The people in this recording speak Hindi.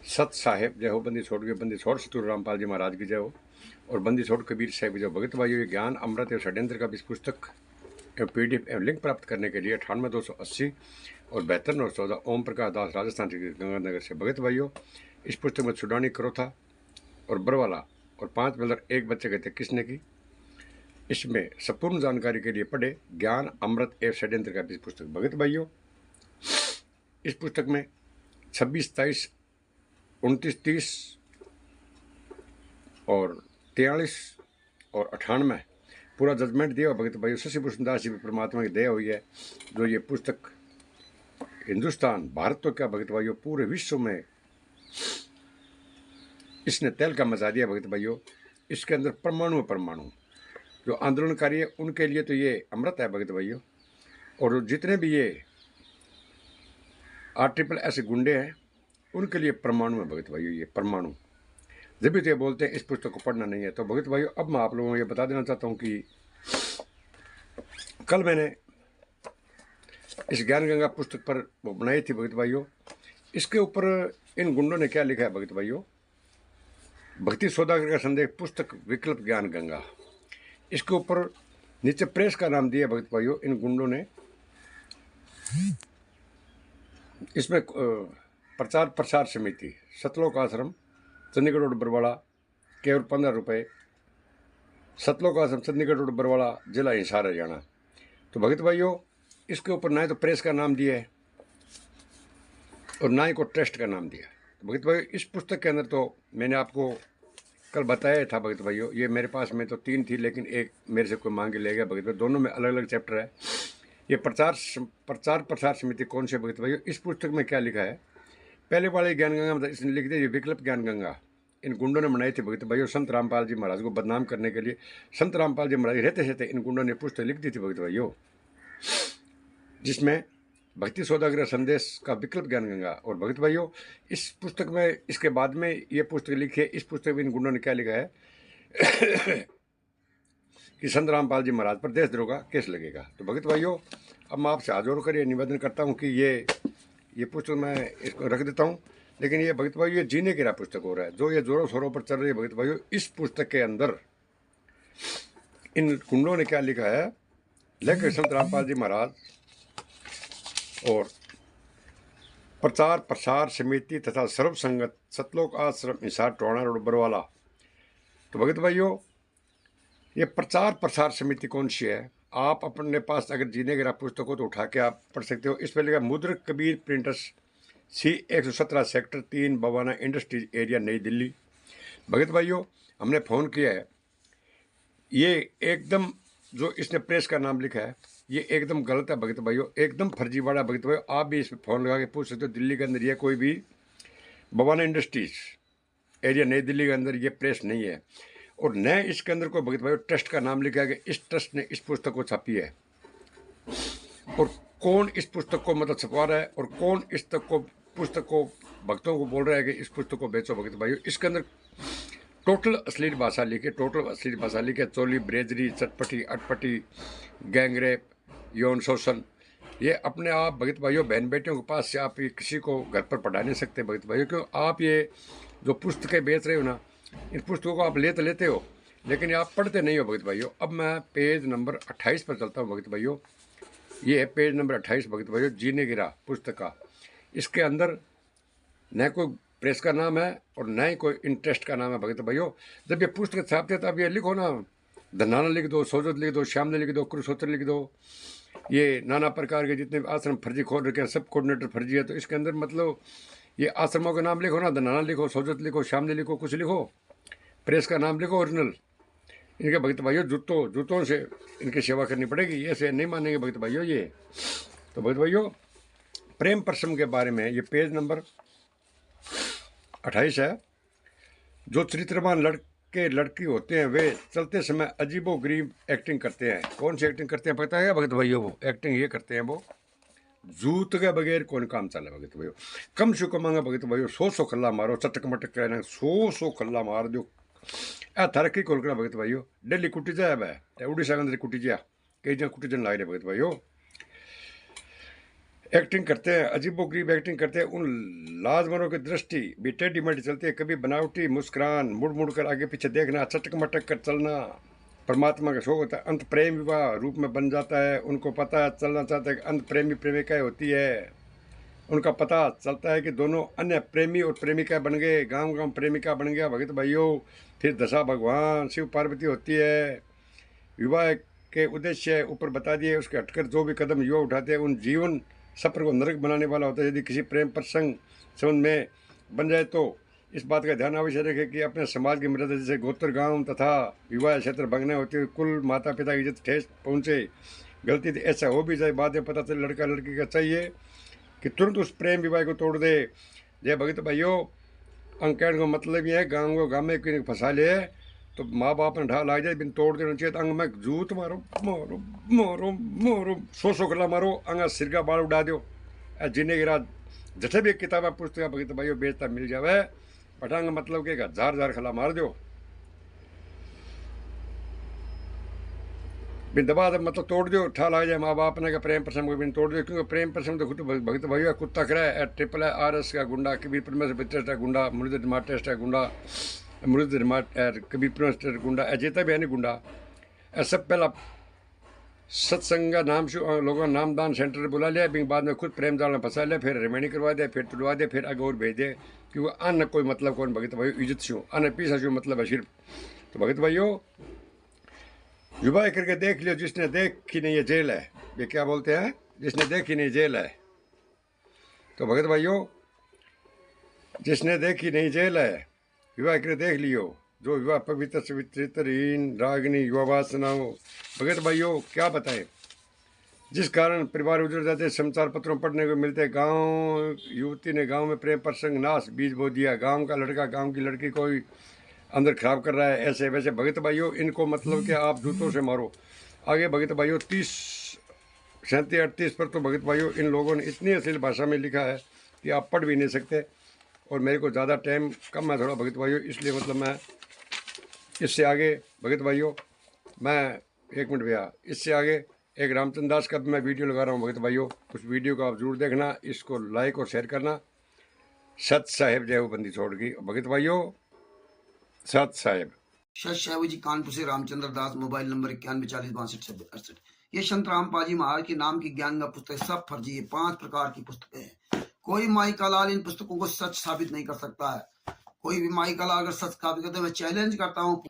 सत साहेब जय हो, बंदी छोड़ के बंदी छोड़ सतगुरु रामपाल जी महाराज की जय हो, और बंदी छोड़ कबीर साहब की जय। भगत भाइयों, ये ज्ञान अमृत एवं षड्यंत्र का इस पुस्तक एवं PDF एवं लिंक प्राप्त करने के लिए 98-280 और 72-914 ओम प्रकाश दास राजस्थान के गंगानगर से। भगत भाइयों, इस पुस्तक में छुड़ानी करोथा और बरवाला और 5 मतलब एक बच्चे कहते किसने की। इसमें संपूर्ण जानकारी के लिए पढ़े ज्ञान अमृत एवं षड्यंत्र का इस पुस्तक। भगत भाइयों, इस पुस्तक में 26, 23, 29, 30 और 43 और 98 पूरा जजमेंट दिया। भगत भाइयों, शशि भूषण दास जी परमात्मा की दया हुई है, जो ये पुस्तक हिंदुस्तान भारत तो क्या भगत भाइयों पूरे विश्व में इसने तहलका मचा दिया। भगत भाइयों, इसके अंदर परमाणु परमाणु जो आंदोलनकारी है उनके लिए तो ये अमृत है भगत भाइयों, और जितने भी ये RSS ऐसे गुंडे हैं उनके लिए परमाणु है भगत भाइयों, ये परमाणु। जब भी तो ये बोलते हैं इस पुस्तक को पढ़ना नहीं है। तो भगत भाइयों, अब मैं आप लोगों को ये बता देना चाहता हूँ कि कल मैंने इस ज्ञान गंगा पुस्तक पर वो बनाई थी भगत भाइयों। इसके ऊपर इन गुंडों ने क्या लिखा है भगत भाइयों, भक्ति सौदागर का संदेश पुस्तक विकल्प ज्ञान गंगा। इसके ऊपर नीचे प्रेस का नाम दिया भगत भाइयों इन गुंडों ने। इसमें प्रचार प्रसार समिति सतलोक आश्रम चंडीगढ़ रोड बरवाड़ा, केवल 15 रुपये। सतलोक आश्रम चंडीगढ़ रोड बरवाड़ा, जिला हिसार हरियाणा। तो भगत भाइयों, इसके ऊपर ना ही तो प्रेस का नाम दिया है और ना ही को ट्रस्ट का नाम दिया। तो भगत भाइयों, इस पुस्तक के अंदर तो मैंने आपको कल बताया था भगत भाइयों, ये मेरे पास में तो 3 थी लेकिन एक मेरे से कोई मांग के ले गया भगत भाई। दोनों में अलग अलग चैप्टर है। ये प्रचार प्रसार समिति कौन से भगत भाइयों, इस पुस्तक में क्या लिखा है। पहले वाले ज्ञान गंगा मतलब इसने लिख दिया ये विकल्प ज्ञान गंगा इन गुंडों ने बनाई थी भगत भाइयों संत रामपाल जी महाराज को बदनाम करने के लिए। संत रामपाल जी महाराज रहते रहते इन गुंडों ने पुस्तक लिख दी थी भगत भाइयों, जिसमें भक्ति सौदागर संदेश का विकल्प ज्ञान गंगा। और भगत भाइयों, इस पुस्तक में इसके बाद में ये पुस्तक लिखी है। इस पुस्तक में इन गुंडों ने क्या लिखा है कि संत रामपाल जी महाराज पर देशद्रोह का केस लगेगा। तो भगत भाइयों, अब मैं आपसे हाथ जोड़कर ये निवेदन करता हूँ कि ये पुस्तक मैं इसको रख देता हूँ। लेकिन ये भगत भाइयों, ये जीने की राह पुस्तक हो रहा है जो ये जोरों शोरों पर चल रही है। भगत भाइयों, इस पुस्तक के अंदर इन गुंडों ने क्या लिखा है, लेकर संत रामपाल जी महाराज और प्रचार प्रसार समिति तथा सर्व संगत सतलोक आश्रम हिसार टोहाना रोड बरवाला। तो भगत भाइयों, ये प्रचार प्रसार समिति कौन सी है। आप अपने पास अगर जीने गिरा पुस्तक हो तो उठा के आप पढ़ सकते हो। इस पर लिखा मुद्रक Kabir printers C117 sector 3 Bawana industries area नई दिल्ली। भगत भाइयों, हमने फ़ोन किया है, ये एकदम जो इसने प्रेस का नाम लिखा है ये एकदम गलत है भगत भाइयों, एकदम फर्जीवाड़ा भगत भाइयों। आप भी इस पर फ़ोन लगा के पूछ सकते हो। दिल्ली के अंदर ये कोई भी बवाना इंडस्ट्रीज एरिया नई दिल्ली के अंदर ये प्रेस नहीं है, और न इसके अंदर कोई भगत भाइयों ट्रस्ट का नाम लिखा है कि इस ट्रस्ट ने इस पुस्तक को छापी है, और कौन इस पुस्तक को मतलब छपवा रहा है और कौन इस पुस्तक को भक्तों को बोल रहा है कि इस पुस्तक को बेचो। भगत भाइयों, इसके अंदर टोटल अश्लील भाषा लिखे, टोटल अश्लील भाषा लिखे, चोली ब्रेजरी चटपटी अटपटी गैंगरेप यौन शोषण। ये अपने आप भगत भाइयों बहन बेटियों के पास से आप ये किसी को घर पर पढ़ा नहीं सकते भगत भाइयों, क्यों आप ये जो पुस्तकें बेच रहे हो ना, इन पुस्तकों को आप लेते हो लेकिन आप पढ़ते नहीं हो भगत भाइयों। अब मैं पेज नंबर 28 पर चलता हूँ भगत भाइयों। ये है पेज नंबर 28 भगत भाइयों, जीने गिरा पुस्तक का। इसके अंदर न कोई प्रेस का नाम है और न ही कोई इंटरेस्ट का नाम है भगत भाइयों। जब ये पुस्तक छापते तब ये लिखो ना, धनाना लिख दो, सोजत लिख दो, श्यामने लिख दो, कुरुक्षेत्र लिख दो, ये नाना प्रकार के जितने आश्रम फर्जी खोल रखे हैं सब कोऑर्डिनेटर फर्जी है। तो इसके अंदर मतलब ये आश्रमों का नाम लिखो ना, धनाना लिखो, सोजत लिखो, श्यामने लिखो, कुछ लिखो, प्रेस का नाम लिखो ओरिजिनल। इनके भगत भाइयों जूतों से इनकी सेवा करनी पड़ेगी, ऐसे नहीं मानेंगे भगत भाइयों ये। तो भगत भाइयों, प्रेम प्रसंग के बारे में ये पेज नंबर 28 है। जो चरित्रवान लड़के लड़की होते हैं वे चलते समय अजीबो गरीब एक्टिंग करते हैं। कौन सी एक्टिंग करते हैं पता है भगत भाइयों, वो एक्टिंग ये करते हैं, वो जूत के बगैर कौन काम चले भगत भाइयों। कम से कम मांगा भगत भाइयों 100 खल्ला मारो, चटक मटक कहना 100 खल्ला मार दो। थरकी खोल कर भगत भाइयों डेली कुटी जाए उड़ीसा के अंदर कुटी जा कई जगह कुटी जन लाए भगत भाइयों। एक्टिंग करते हैं, अजीबोगरीब एक्टिंग करते हैं। उन लाजमरों की दृष्टि भी टेढ़ी मेढ़ी चलती है, कभी बनावटी मुस्कुरान, मुड़ मुड़ कर आगे पीछे देखना, चटक मटक कर चलना। परमात्मा का शोक होता है, अंत प्रेम विवाह रूप में बन जाता है। उनको पता है, चलना चाहते हैं कि अंत प्रेमी प्रेमिकाएं होती है। उनका पता चलता है कि दोनों अन्य प्रेमी और प्रेमिका बन गए, गांव गांव प्रेमिका बन गया भगत भाइयों। फिर दशा भगवान शिव पार्वती होती है। विवाह के उद्देश्य ऊपर बता दिए, उसके हटकर जो भी कदम युवा उठाते हैं उन जीवन सफर को नरक बनाने वाला होता है। यदि किसी प्रेम प्रसंग संबंध में बन जाए तो इस बात का ध्यान अवश्य रखें कि अपने समाज की मर्यादा जैसे गोत्र गांव तथा विवाह क्षेत्र भंगने होते हुए कुल माता पिता की इज्जत ठेस पहुंचे। गलती तो ऐसा हो भी जाए, बाद में पता चले लड़का लड़की का चाहिए कि तुरंत उस प्रेम विवाह को तोड़ दे। जय भगत भाइयों, अंक कहने का मतलब ये है, गाँव में किसी फंसा ले तो माँ बाप ने ढा ला जाए, बिन तोड़ देना चाहिए। तो अंग में जूत मारो मारो मारो मारो, सौ कला मारो, अंग सिर का बाल उड़ा दो। जीने की रात जैसे भी किताबें पुस्तक भगत भाइयों बेचता मिल जावे, पटांग मतलब कि हजार खला मार दो, बिन दबा मतलब तोड़ दो। ठा ला जाए माँ बाप ने का प्रेम प्रसंग को बिन तोड़ दो, क्योंकि प्रेम प्रसंग तो खुद भगत भाइयों कुत्ता करा है। ट्रिपल है RS का गुंडा, कबीर परमेश्वर टेस्ट है गुंडा, मुरुद टेस्ट है गुंडा, मुरुद कबीर परमेश्वर गुंडा, अजेता भी है नहीं गुंडा। सब पहला सत्संग का नाम लोगों नामदान सेंटर बुला लिया, बिन बाद में खुद प्रेम जाल में फंसा लिया, फिर रिमेनी करवा दिया, फिर तुड़वा दिया, फिर आगे और भेज दे। क्योंकि अन्न कोई मतलब कौन भगत भाई इज्जत शू अन्न पीसा शू मतलब है सिर्फ। तो भगत भाइयों युवा करके देख लियो, जिसने देखी नहीं ये जेल है। ये क्या बोलते हैं, जिसने देखी नहीं जेल है। तो भगत भाइयों जिसने देखी नहीं जेल है, विवाह करके देख लियो। जो विवाह पवित्र चरित्रहीन रागनी युवा वासना हो। भगत भाइयों क्या बताएं, जिस कारण परिवार उजड़ जाते, समाचार पत्रों पढ़ने को मिलते। गांव युवती ने गांव में प्रेम प्रसंग नाश बीज बो दिया, गांव का लड़का गांव की लड़की को अंदर खराब कर रहा है। ऐसे वैसे भगत भाइयों इनको मतलब कि आप जूतों से मारो। आगे भगत भाइयों 30 37 38 पर तो भगत भाइयों इन लोगों ने इतनी अश्लील भाषा में लिखा है कि आप पढ़ भी नहीं सकते। और मेरे को ज़्यादा टाइम कम है थोड़ा भगत भाइयों, इसलिए मतलब मैं इससे आगे भगत भाइयों मैं 1 मिनट भैया, इससे आगे एक रामचंद्र दास का भी मैं वीडियो लगा रहा हूँ भगत भाइयों। उस वीडियो को आप जरूर देखना, इसको लाइक और शेयर करना। सत साहेब जय हो बंदी छोड़ की भगत भाइयों, सत साहेब। सत साहेब जी कानपुर से रामचंद्र दास, मोबाइल नंबर 91406268। ये संत रामपाल जी महाराज के नाम की ज्ञान का पुस्तक सब फर्जी है। 5 प्रकार की पुस्तकें हैं। कोई माई का लाल इन पुस्तकों को सच साबित नहीं कर सकता है। कोई भी माई का लाल अगर सच साबित करते मैं चैलेंज करता हूँ।